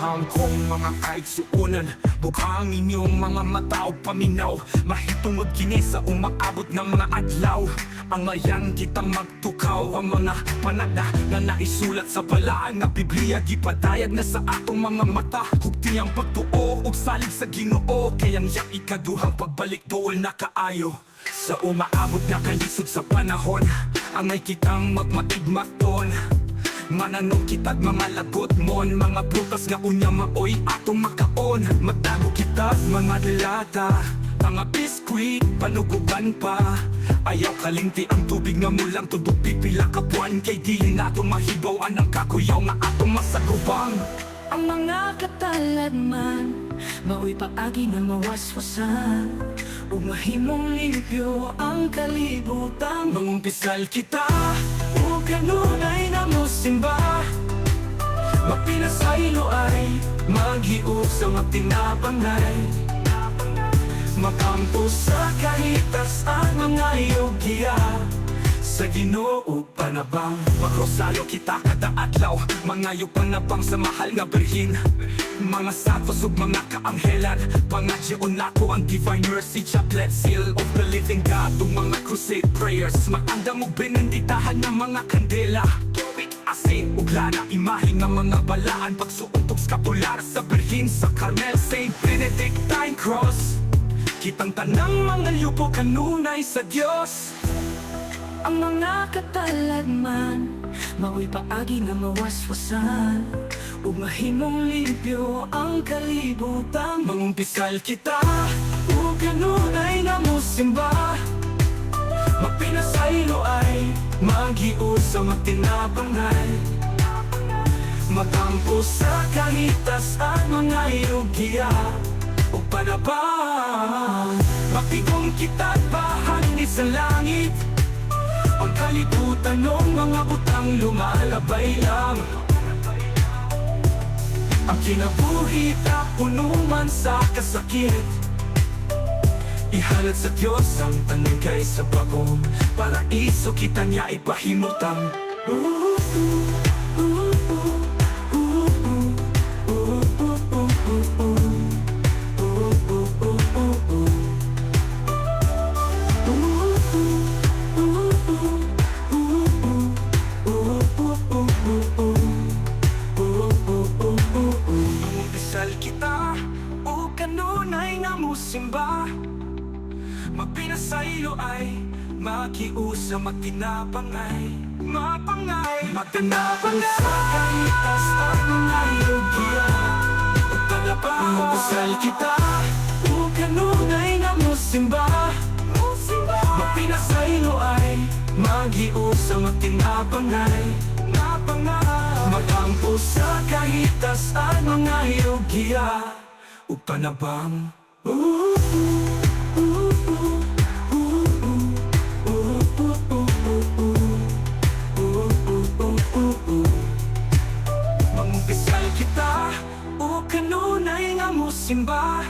Mahang kong mga kaigsuunan, bukhang inyong mga mata o paminaw. Mahitungod kini sa umaabot ng mga adlaw. Ang mayan kitang magtukaw, ang mga panada na naisulat sa balaan nga Biblia, gipadayag na sa atong mga mata. Hugti ang pagtuo ug salig sa Ginoo, kayang iyang ikaduhang pagbalik dool na kaayo. Sa umaabot na kalisod sa panahon, ang may kitang magmaigmaton. Mananong kitag mga lagot mon, mga prutas nga unya maoy atong makaon. Magtago kitag mga delata, mga biskwit, panuguban pa. Ayaw kalinti ang tubig nga mulang tudok pipila ka buwan, kay dili nato mahibaw ang kakuyaw nga atong masagubang. Ang mga katalad man, maoy paagi na mawaswasan, ug mahimong limpyo ang kalibutan. Mangumpisal kita, Ug kanunay na mo simba, mapinasaylo ay maghiog sa magtinapangay. Makampo sa kahitas-an mga yogiya, sa Ginoo panabang. Magrosalo kita kada adlaw, mangayo panabang sa mahal nga birhin. Mga satos ug mga kaanghelan, pangadyon nato ang divine mercy chaplet, seal of the living God ug mga crusade prayers. Matandam ug benenditahan ng mga kandela, tubig, asin ug lana, imahe ng mga balaan, pagsuuntog skapular sa birhin sa Carmel, Saint Benedictine Cross. Kitang tanang mga yupo kanunay sa Dios. ang mga katalad man, maoy paagi na mawaswasan, ug mahimong limpyo ang kalibutan. Mangumpisal kita, Ug kanunay na mo simba, mapinasaylo ay maghiog sa magtinapangay. Magampo sa kahitas-an mga yogiya o panabang. Mapigong kita at bahani sa langit, ang kalibutan ng mga butang lumalabay lang. Ang kinabuhi puno man sa kasakit, ihalad sa Diyos ang tanim kay sa bagong paraiso kita niya ipahimutang. Kita o kanunay na musimba, mapinasaylo ay makiusa magtinapangay. Magtinapang sa kahitas at mga yogiya o panabang. Mapasal kita o kanunay na musimba, mapinasaylo ay magiusa magtinapangay. Magampo sa kahitas-an mga yogiya o panabang. Mangumpisal kita o kanunay nga musimba,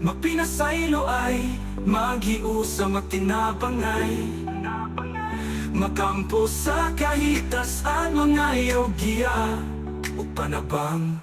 mapinasaylo ay magiusa magtinapangay. Makampo sa kahitas-an mga yogiya o panabang.